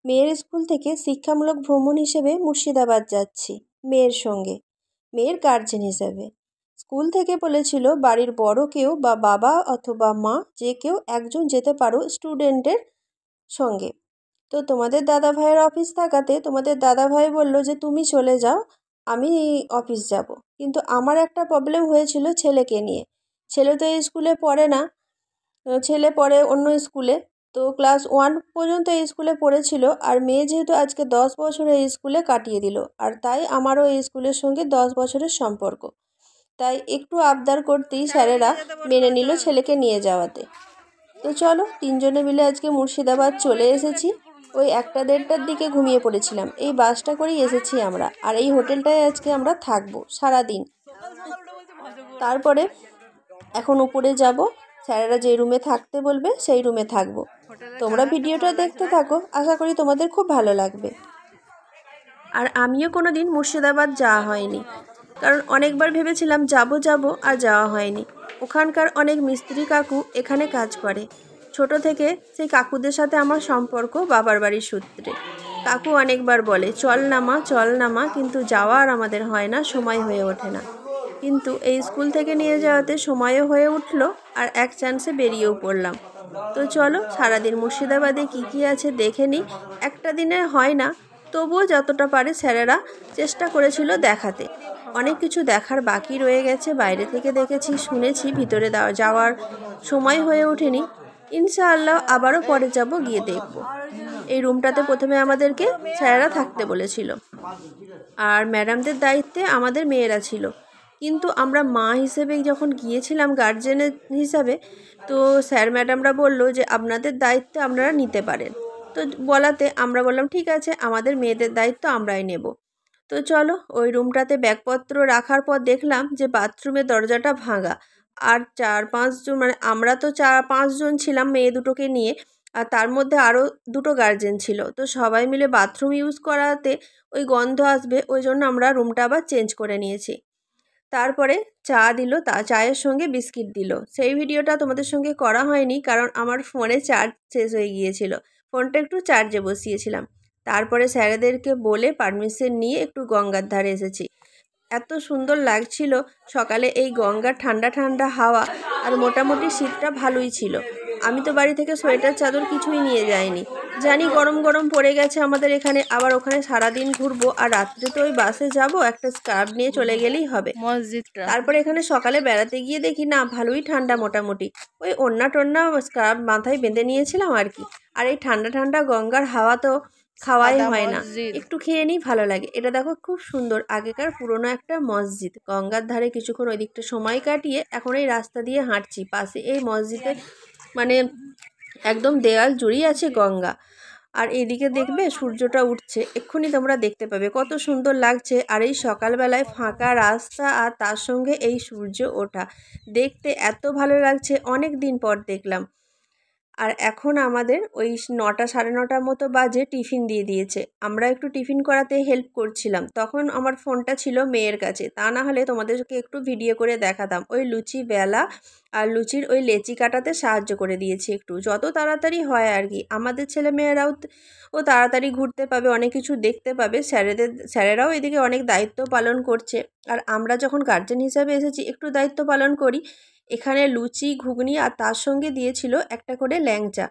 মেয়ের স্কুল থেকে শিক্ষামূলক ভ্রমণ হিসেবে মুর্শিদাবাদ যাচ্ছি মেয়ের সঙ্গে, মেয়ের গার্জেন হিসেবে। স্কুল থেকে বলেছিল বাড়ির বড় কেউ বা বাবা অথবা মা যে কেউ একজন যেতে পারো স্টুডেন্টের সঙ্গে। তো তোমাদের দাদাভাইয়ের অফিস থাকাতে তোমাদের দাদাভাই বলল যে তুমি চলে যাও, আমি অফিস যাব। কিন্তু আমার একটা প্রবলেম হয়েছিল ছেলেকে নিয়ে। ছেলে তো এই স্কুলে পড়ে না, ছেলে পড়ে অন্য স্কুলে। তো ক্লাস 1 পর্যন্ত এই স্কুলে পড়েছিল, আর মেয়ে যেহেতু আজকে 10 বছর এই স্কুলে কাটিয়ে দিল, আর তাই আমারও এই স্কুলের সঙ্গে 10 বছরের সম্পর্ক। তাই একটু আবদার করতেই স্যারেরা মেনে নিল ছেলেকে নিয়ে যাওয়াতে। তো চলো, তিনজনে মিলে আজকে মুর্শিদাবাদ চলে এসেছি। ওই 1টা-1:30টার দিকে ঘুমিয়ে পড়েছিলাম। এই বাসটা করেই এসেছি আমরা, আর এই হোটেলটায় আজকে আমরা থাকবো সারাদিন। তারপরে এখন উপরে যাব, স্যারেরা যে রুমে থাকতে বলবে সেই রুমে থাকবো। তোমরা ভিডিওটা দেখতে থাকো, আশা করি তোমাদের খুব ভালো লাগবে। আর আমিও কোনো দিন মুর্শিদাবাদ যাওয়া হয়নি, কারণ অনেকবার ভেবেছিলাম যাব আর যাওয়া হয়নি। ওখানকার অনেক মিস্ত্রি কাকু এখানে কাজ করে। ছোট থেকে সেই কাকুদের সাথে আমার সম্পর্ক বাবার বাড়ির সূত্রে। কাকু অনেকবার বলে চল না মা, কিন্তু যাওয়া আর আমাদের হয় না, সময় হয়ে ওঠে না। কিন্তু এই স্কুল থেকে নিয়ে যাওয়াতে সময়ও হয়ে উঠলো, আর এক চান্সে বেরিয়েও পড়লাম। তো চলো, সারাদিন মুর্শিদাবাদে কি আছে দেখে নিই। একটা দিনে হয় না, তবুও যতটা পারে স্যারেরা চেষ্টা করেছিল দেখাতে। অনেক কিছু দেখার বাকি রয়ে গেছে, বাইরে থেকে দেখেছি, শুনেছি, ভিতরে যাওয়ার সময় হয়ে ওঠেনি। ইনশাআল্লাহ আবারও পরে যাব, গিয়ে দেখব। এই রুমটাতে প্রথমে আমাদেরকে স্যারেরা থাকতে বলেছিল, আর ম্যাডামদের দায়িত্বে আমাদের মেয়েরা ছিল। কিন্তু আমরা মা হিসেবে যখন গিয়েছিলাম গার্জেনের হিসাবে, তো স্যার ম্যাডামরা বলল যে আপনাদের দায়িত্ব আপনারা নিতে পারেন। তো বলাতে আমরা বললাম ঠিক আছে, আমাদের মেয়েদের দায়িত্ব আমরাই নেব। তো চলো, ওই রুমটাতে ব্যাগপত্র রাখার পর দেখলাম যে বাথরুমের দরজাটা ভাঙা। আর 4-5 জন, মানে আমরা তো 4-5 জন ছিলাম মেয়ে দুটোকে নিয়ে, আর তার মধ্যে আরও দুটো গার্জেন ছিল। তো সবাই মিলে বাথরুম ইউজ করাতে ওই গন্ধ আসবে, ওই জন্য আমরা রুমটা আবার চেঞ্জ করে নিয়েছি। তারপরে চা দিল, চায়ের সঙ্গে বিস্কিট দিল। সেই ভিডিওটা তোমাদের সঙ্গে করা হয়নি, কারণ আমার ফোনে চার্জ শেষ হয়ে গিয়েছিল। ফোনটা একটু চার্জে বসিয়েছিলাম। তারপরে স্যারেদেরকে বলে পারমিশন নিয়ে একটু গঙ্গার ধারে এসেছি। এত সুন্দর লাগছিল সকালে এই গঙ্গার ঠান্ডা ঠান্ডা হাওয়া, আর মোটামুটি শীতটা ভালোই ছিল। আমি তো বাড়ি থেকে সোয়েটার চাদর কিছুই নিয়ে যাইনি। জানি গরম গরম পড়ে গেছে আমাদের এখানে, আবার ওখানে সারাদিন ঘুরবো, আর রাত্রে তো ওই বাসে যাব, একটা স্কার্ফ নিয়ে চলে গেলেই হবে মসজিদটা। তারপরে এখানে সকালে বেড়াতে গিয়ে দেখি না, ভালোই ঠান্ডা মোটামুটি। ওই ওড়না টোড়না স্কার্ফ মাথায় বেঁধে নিয়েছিলাম আর কি। আর এই ঠান্ডা ঠান্ডা গঙ্গার হাওয়া তো খাওয়াই হয় না, একটু খেয়ে নিই, ভালো লাগে। এটা দেখো খুব সুন্দর, আগেকার পুরনো একটা মসজিদ। গঙ্গার ধারে কিছুক্ষণ ওই দিকটা সময় কাটিয়ে এখন এই রাস্তা দিয়ে হাঁটছি। পাশে এই মসজিদে মানে একদম দেওয়াল জুড়েই আছে গঙ্গা। আর এইদিকে দেখবে সূর্যটা উঠছে, এক্ষুনি তোমরা দেখতে পাবে কত সুন্দর লাগছে। আর এই সকালবেলায় ফাঁকা রাস্তা, আর তার সঙ্গে এই সূর্য ওঠা দেখতে এত ভালো লাগছে, অনেক দিন পর দেখলাম। আর এখন আমাদের ওই 9টা 9:30 মতো বাজে, টিফিন দিয়ে দিয়েছে। আমরা একটু টিফিন করাতে হেল্প করছিলাম। তখন আমার ফোনটা ছিল মেয়ের কাছে, তা না হলে তোমাদেরকে একটু ভিডিও করে দেখাতাম। ওই লুচি বেলা আর লুচির ওই লেচি কাটাতে সাহায্য করে দিয়েছি একটু, যত তাড়াতাড়ি হয় আর কি। আমাদের ছেলেমেয়েরাও ও তাড়াতাড়ি ঘুরতে পাবে, অনেক কিছু দেখতে পাবে। স্যারেরাও এদিকে অনেক দায়িত্ব পালন করছে, আর আমরা যখন গার্জেন হিসাবে এসেছি একটু দায়িত্ব পালন করি। এখানে লুচি, ঘুগনি, আর তার সঙ্গে দিয়েছিল একটা করে ল্যাংচা।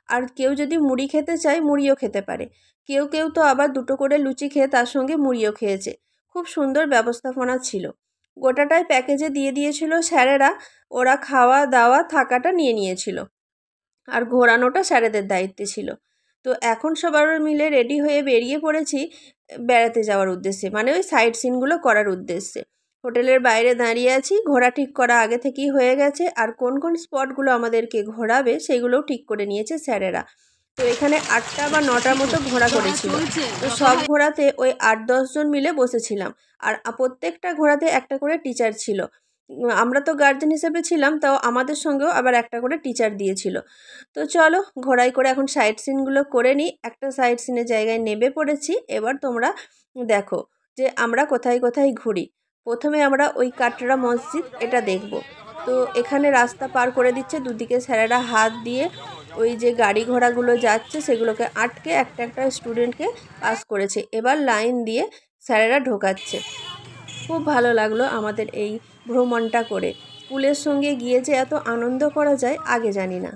আর কেউ যদি মুড়ি খেতে চায় মুড়িও খেতে পারে। কেউ কেউ তো আবার 2টো করে লুচি খেয়ে তার সঙ্গে মুড়িও খেয়েছে। খুব সুন্দর ব্যবস্থাপনা ছিল। গোটাটাই প্যাকেজে দিয়ে দিয়েছিল স্যারেরা, ওরা খাওয়া দাওয়া থাকাটা নিয়ে নিয়েছিল, আর ঘোরানোটা স্যারেদের দায়িত্বে ছিল। তো এখন সবার মিলে রেডি হয়ে বেরিয়ে পড়েছি বেড়াতে যাওয়ার উদ্দেশ্যে, মানে ওই সাইট সিনগুলো করার উদ্দেশ্যে। হোটেলের বাইরে দাঁড়িয়ে আছি, ঘোরা ঠিক করা আগে থেকেই হয়ে গেছে, আর কোন কোন স্পটগুলো আমাদেরকে ঘোরাবে সেগুলোও ঠিক করে নিয়েছে স্যারেরা। তো এখানে 8টা বা 9টার মতো ঘোড়া করেছিল। তো সব ঘোড়াতে ওই 8-10 জন মিলে বসেছিলাম, আর প্রত্যেকটা ঘোড়াতে একটা করে টিচার ছিল। আমরা তো গার্জেন হিসেবে ছিলাম, তাও আমাদের সঙ্গেও আবার একটা করে টিচার দিয়েছিল। তো চলো, ঘোড়ায় করে এখন সাইট সিনগুলো করে নিই। একটা সাইট সিনের জায়গায় নেমে পড়েছি। এবার তোমরা দেখো যে আমরা কোথায় কোথায় ঘুরি। প্রথমে আমরা ওই কাটরা মসজিদ, এটা দেখব। তো এখানে রাস্তা পার করে দিচ্ছে, দুদিকে স্যারেরা হাত দিয়ে ওই যে গাড়ি ঘোড়াগুলো যাচ্ছে সেগুলোকে আটকে একটা একটা স্টুডেন্টকে পাস করেছে। এবার লাইন দিয়ে স্যারেরা ঢোকাচ্ছে। খুব ভালো লাগলো আমাদের এই ভ্রমণটা করে। স্কুলের সঙ্গে গিয়ে যে এত আনন্দ করা যায় আগে জানি না।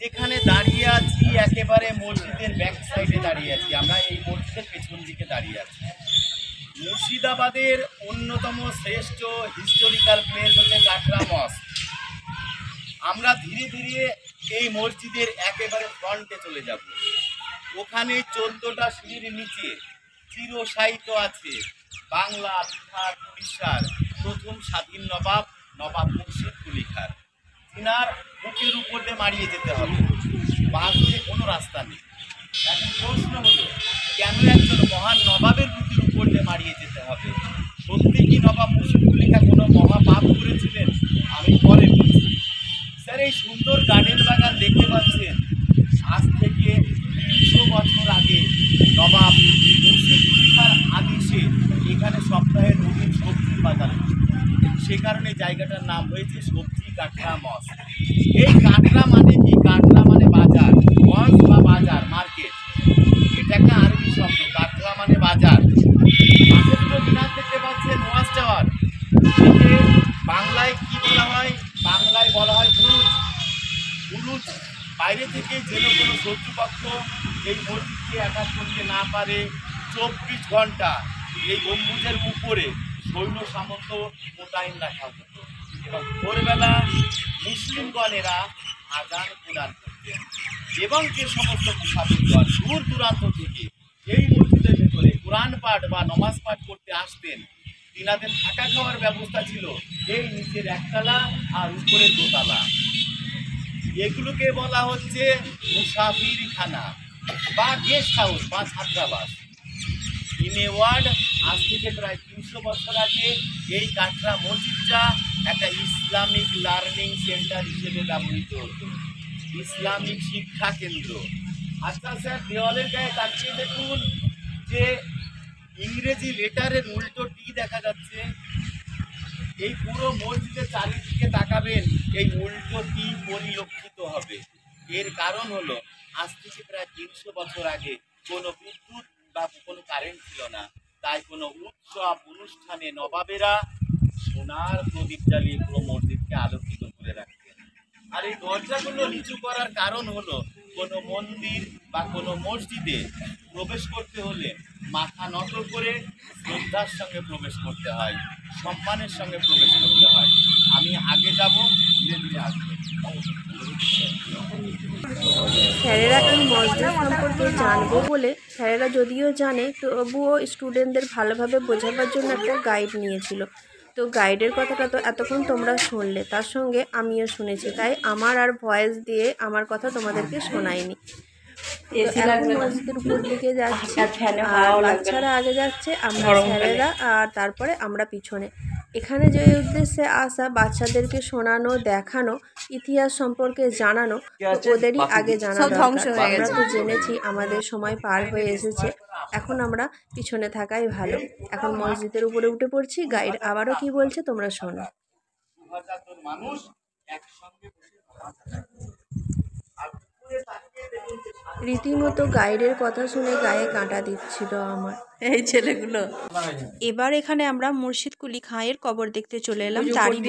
যেখানে দাঁড়িয়ে আছি একেবারে মসজিদের ব্যাক সাইডে দাঁড়িয়ে আছি, আমরা এই মসজিদের পেছন দিকে দাঁড়িয়ে আছি। মুর্শিদাবাদের অন্যতম শ্রেষ্ঠ হিস্টোরিক্যাল প্লেস হচ্ছে কাটরা মস্ক। আমরা ধীরে ধীরে এই মসজিদের একেবারে ফ্রন্টে চলে যাব। ওখানে 14টা সিঁড়ির নিচে চিরসাহিত্য আছে বাংলা, বিহার, উড়িষ্যার প্রথম স্বাধীন নবাব মুর্শিদ কুলি খান। তিনার বুকের উপর দিয়ে মারিয়ে যেতে হবে, বাঁধে কোনো রাস্তা নেই। এখন প্রশ্ন হলো, কেন একজন মহান নবাবের বুকের উপর দিয়ে মারিয়ে যেতে হবে? সত্যি কি নবাব মুর্শিদ কুলি খান কোনো মহাপাপ করেছিলেন? আমি পরে বলছি। স্যার, এই সুন্দর গার্ডেন বাগান দেখতে পাচ্ছেন, আজ থেকে 200 বছর আগে নবাব মুর্শিদ কুলি খান আদেশে এখানে সপ্তাহে 2 দিন সবজির বাজার হতো। সে কারণে জায়গাটার নাম হয়েছে সবজি কাটরা মস্ক। এই কাটরা মানে কি? কাটরা মানে বাজার, মস্ক বা বাজার, মার্কেট। এটা একটা আরবি শব্দ। কাটরা মানে বাজার। মিনার দেখতে পাচ্ছেন, ওয়াচ টাওয়ার। একে বাংলায় কি বলা হয়? বাংলায় বলা হয় বুরুজ। বুরুজ বাইরে থেকে যেন কোনো শত্রুপক্ষ এই মসজিদকে অ্যাটাক করতে না পারে 24 ঘন্টা এই গম্বুজের উপরে সৈন্য সামন্ত মোতায়েন রাখা হতো। এবং ভোরবেলা মুসলিমগণেরা আজান প্রদান করতেন এবং যে সমস্ত মুসাফিরগণ দূর দূরান্ত থেকে এই মসজিদের ভেতরে কোরআন পাঠ বা নমাজ পাঠ করতে আসতেন, তিনাদের থাকা খাওয়ার ব্যবস্থা ছিল এই নিচের একতলা আর উপরের দোতলা। এগুলোকে বলা হচ্ছে মুসাফির খানা বা গেস্ট হাউস বা ছাত্রাবাস। ইন এ ওয়ার্ড, আজ থেকে প্রায় 300 বছর আগে এই কাটরা মসজিদটা একটা ইসলামিক লার্নিং সেন্টার হিসেবে ব্যবহৃত হতো, ইসলামিক শিক্ষা কেন্দ্র। আচ্ছা স্যার, দেওয়ালের গায়ে তাকিয়ে দেখুন যে ইংরেজি লেটারের উল্টো টি দেখা যাচ্ছে। এই পুরো মসজিদের চারিদিকে তাকাবেন, এই উল্টো টি পরিলক্ষিত হবে। এর কারণ হলো, আজ থেকে প্রায় 300 বছর আগে কোনো বিদ্যুৎ বা কোনো কারেন্ট ছিল না, তাই কোনো উৎসব অনুষ্ঠানে নবাবেরা সোনার প্রদীপ জ্বালিয়ে পুরো মসজিদকে আলোকিত করে রাখতেন। আর এই দরজাগুলো নিচু করার কারণ হলো, কোনো মন্দির বা কোনো মসজিদে প্রবেশ করতে হলে মাথা নত করে শ্রদ্ধার সঙ্গে প্রবেশ করতে হয়, সম্মানের সঙ্গে প্রবেশ করতে হয়। আমি আগে যাব, ধীরে ধীরে আসবো। স্যারেরা এই মসজিদ সম্পর্কে জানবো বলে, স্যারেরা যদিও জানে তবুও স্টুডেন্টদের ভালোভাবে বোঝাবার জন্য একটা গাইড নিয়েছিল। তো গাইডের কথাটা তো এতক্ষণ তোমরা শুনলে, তার সঙ্গে আমিও শুনেছি, তাই আমার আর ভয়েস দিয়ে আমার কথা তোমাদেরকে শোনায়নি। এখন মসজিদের উপর দিকে যাচ্ছি, আর বাচ্চারা আগে যাচ্ছে, আমরা স্যারেরা, আর তারপরে আমরা পিছনে। এখানে যে উদ্দেশ্যে আসা, বাচ্চাদেরকে শোনানো, দেখানো, ইতিহাস সম্পর্কে জানানো, ওদেরই আগে জানা দরকার। আমরা তো জেনেছি, আমাদের সময় পার হয়ে এসেছে, এখন আমরা পিছনে থাকাই ভালো। এখন মসজিদের উপরে উঠে পড়ছি, গাইড আবারও কি বলছে তোমরা শোনো। মানুষ একসঙ্গে রীতিমতো গাইডের কথা শুনে গায়ে কাঁটা দিচ্ছিল আমার এই ছেলেগুলো। এবার এখানে আমরা মুর্শিদ কুলি খাঁয়ের কবর দেখতে চলে এলাম। তারই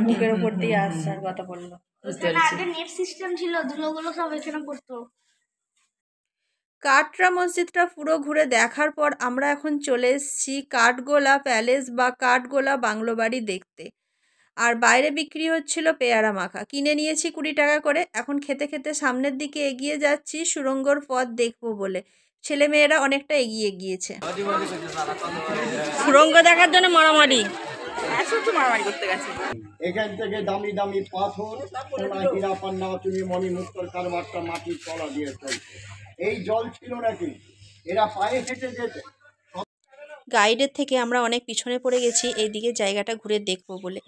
বুকের উপর দিয়ে আসার কথা বললো। আগে নেট সিস্টেম ছিল, ধুলোগুলো সব এখানে পড়তো। কাটরা মসজিদটা পুরো ঘুরে দেখার পর আমরা এখন চলে এসেছি কাঠগোলা প্যালেস বা কাঠগোলা বাংলো বাড়ি দেখতে। আর বাইরে বিক্রি হচ্ছিল পেয়ারা মাখা, কিনে নিয়েছি 20 টাকা করে। এখন খেতে খেতে সামনের দিকে এগিয়ে যাচ্ছি সুড়ঙ্গর পথ দেখবো বলে। ছেলেমেয়েরা অনেকটা এগিয়ে গিয়েছে সুড়ঙ্গ দেখার জন্য। মারামারি করতে গেছে। এখান থেকে দামি দামি পাথর, সোনা, হীরা, পান্না, চুনি, মণি, মুক্তোর কারবারটা মাটির তলা দিয়ে চলছে। এই জল ছিল নাকি? এরা পায়ে হেঁটে যেত। গাইডের থেকে আমরা অনেক পিছনে পড়ে গেছি এইদিকে জায়গাটা ঘুরে দেখবো বলে।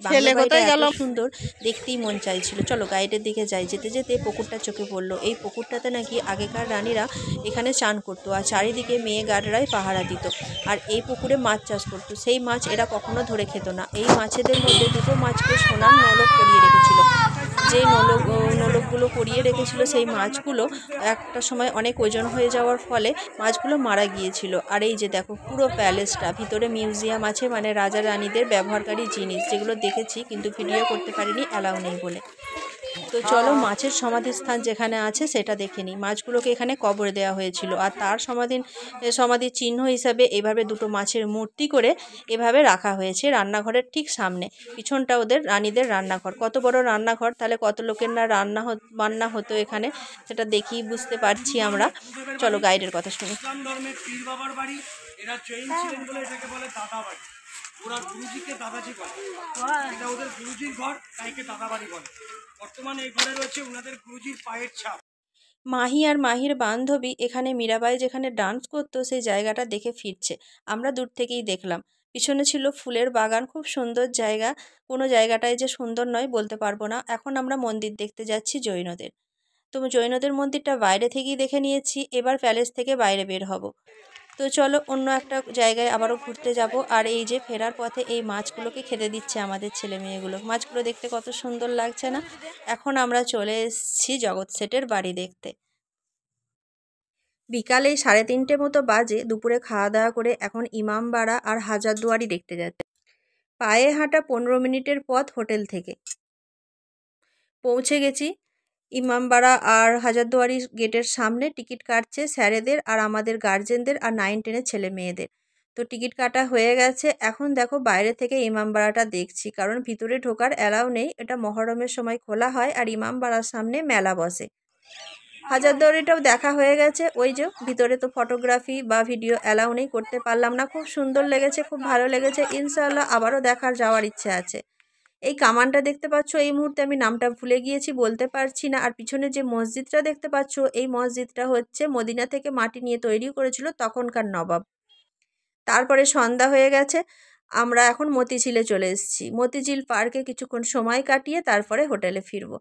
এত সুন্দর, দেখতেই মন চাইছিল। চলো গাইডের দিকে যাই। যেতে যেতে পুকুরটা চোখে পড়লো। এই পুকুরটাতে নাকি আগেকার রানীরা এখানে চান করতো, আর চারিদিকে মেয়ে গার্ডরাই পাহারা দিত। আর এই পুকুরে মাছ চাষ করতো। সেই মাছ এরা কখনো ধরে খেত না। এই মাছেদের মধ্যে 2টো মাছকে সোনার নলক করিয়ে রেখেছিল, যে নোলকগুলো পরিয়ে রেখেছিল সেই মাছগুলো একটা সময় অনেক ওজন হয়ে যাওয়ার ফলে মাছগুলো মারা গিয়েছিল। আর এই যে দেখো পুরো প্যালেসটা, ভিতরে মিউজিয়াম আছে, মানে রাজা রানীদের ব্যবহারকারী জিনিস যেগুলো দেখেছি কিন্তু ভিডিও করতে পারিনি, অ্যালাউ নেই বলে। তো চলো মাছের সমাধিস্থান যেখানে আছে সেটা দেখে নিই। মাছগুলোকে এখানে কবর দেওয়া হয়েছিল আর তার সমাধির চিহ্ন হিসাবে এভাবে দুটো মাছের মূর্তি করে এভাবে রাখা হয়েছে রান্নাঘরের ঠিক সামনে। পিছনটা ওদের রানীদের রান্নাঘর। কত বড় রান্নাঘর, তাহলে কত লোকের না বান্না হতো এখানে, সেটা দেখেই বুঝতে পারছি আমরা। চলো গাইডের কথা শুনি। ইসলাম ধর্মের পীর বাবার বাড়ি, এরা জৈন ছিলেন বলে এটাকে বলে দাদা বাড়ি। ওরা গুরুজিকে দাদাজি বলে, এটা ওদের গুরুজির ঘর, তাইকে দাদা বাড়ি বলে। বর্তমানে এই ঘরে রয়েছে ওনাদের গুরুজির পায়ের ছাপ। মাহি আর মাহির বান্ধবী এখানে মীরাবাই যেখানে ডান্স করতো সেই জায়গাটা দেখে ফিরছে। আমরা দূর থেকেই দেখলাম। পিছনে ছিল ফুলের বাগান, খুব সুন্দর জায়গা। কোনো জায়গাটায় যে সুন্দর নয় বলতে পারবো না। এখন আমরা মন্দির দেখতে যাচ্ছি জৈনদের। তো জৈনদের মন্দিরটা বাইরে থেকেই দেখে নিয়েছি, এবার প্যালেস থেকে বাইরে বের হব। তো চলো অন্য একটা জায়গায় আবারও ঘুরতে যাব। আর এই যে ফেরার পথে এই মাছগুলোকে খেতে দিচ্ছে আমাদের ছেলে মেয়েগুলো। মাছগুলো দেখতে কত সুন্দর লাগছে না? এখন আমরা চলে এসেছি জগৎ শেঠের বাড়ি দেখতে। বিকালে 3:30 মতো বাজে। দুপুরে খাওয়া দাওয়া করে এখন ইমামবাড়া আর হাজারদুয়ারি দেখতে যাচ্ছে। পায়ে হাঁটা 15 মিনিটের পথ হোটেল থেকে। পৌঁছে গেছি ইমামবাড়া আর হাজারদুয়ারি গেটের সামনে। টিকিট কাটছে স্যারেদের আর আমাদের গার্জেনদের আর 9-10 ছেলে মেয়েদের। তো টিকিট কাটা হয়ে গেছে। এখন দেখো বাইরে থেকে ইমামবাড়াটা দেখছি, কারণ ভিতরে ঢোকার অ্যালাউ নেই। এটা মহরমের সময় খোলা হয় আর ইমামবাড়ার সামনে মেলা বসে। হাজারদুয়ারিটাও দেখা হয়ে গেছে। ওই যে ভিতরে তো ফটোগ্রাফি বা ভিডিও অ্যালাউ নেই, করতে পারলাম না। খুব সুন্দর লেগেছে, খুব ভালো লেগেছে। ইনশাআল্লাহ আবারও যাওয়ার ইচ্ছে আছে। এই কামানটা দেখতে পাচ্ছ, এই মুহূর্তে আমি নামটা ভুলে গিয়েছি, বলতে পারছি না। আর পিছনে যে মসজিদটা দেখতে পাচ্ছ, এই মসজিদটা হচ্ছে মদিনা থেকে মাটি নিয়ে তৈরি করেছিল তখনকার নবাব। তারপরে সন্ধ্যা হয়ে গেছে, আমরা এখন মতিঝিলে চলে এসেছি। মতিঝিল পার্কে কিছুক্ষণ সময় কাটিয়ে তারপরে হোটেলে ফিরবো।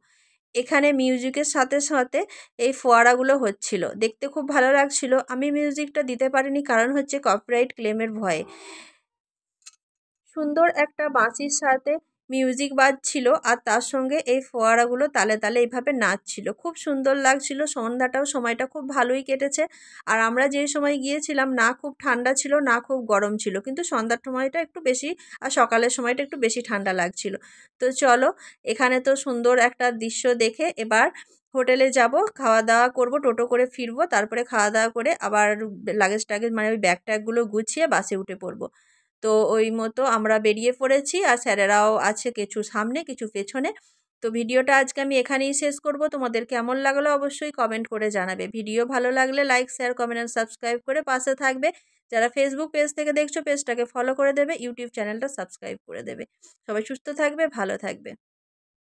এখানে মিউজিকের সাথে সাথে এই ফোয়ারাগুলো হচ্ছিল, দেখতে খুব ভালো লাগছিল। আমি মিউজিকটা দিতে পারিনি, কারণ হচ্ছে কপিরাইট ক্লেমের ভয়ে। সুন্দর একটা বাঁশির সাথে মিউজিক বাজছিল আর তার সঙ্গে এই ফোয়ারাগুলো তালে তালে এইভাবে নাচছিল। খুব সুন্দর লাগছিল। সন্ধ্যাটাও সময়টা খুব ভালোই কেটেছে। আর আমরা যে সময় গিয়েছিলাম না খুব ঠান্ডা ছিল না খুব গরম ছিল, কিন্তু সন্ধ্যার সময়টা একটু বেশি আর সকালের সময়টা একটু বেশি ঠান্ডা লাগছিল। তো চলো এখানে তো সুন্দর একটা দৃশ্য দেখে এবার হোটেলে যাব, খাওয়া দাওয়া করব, টোটো করে ফিরবো। তারপরে খাওয়া দাওয়া করে আবার লাগেজ টাগেজ মানে ওই ব্যাগ ট্যাগগুলো গুছিয়ে বাসে উঠে পড়বো। তো ওই মতো আমরা বেরিয়ে পড়েছি আর স্যারেরাও আছে কিছু সামনে কিছু পেছনে। তো ভিডিওটা আজকে আমি এখানেই শেষ করব। তোমাদের কেমন লাগলো অবশ্যই কমেন্ট করে জানাবে। ভিডিও ভালো লাগলে like share comment and subscribe করে পাশে থাকবে। যারা ফেসবুক পেজ থেকে দেখছো পেজটাকে ফলো করে দেবে, ইউটিউব চ্যানেলটা সাবস্ক্রাইব করে দেবে। সবাই সুস্থ থাকবে, ভালো থাকবে।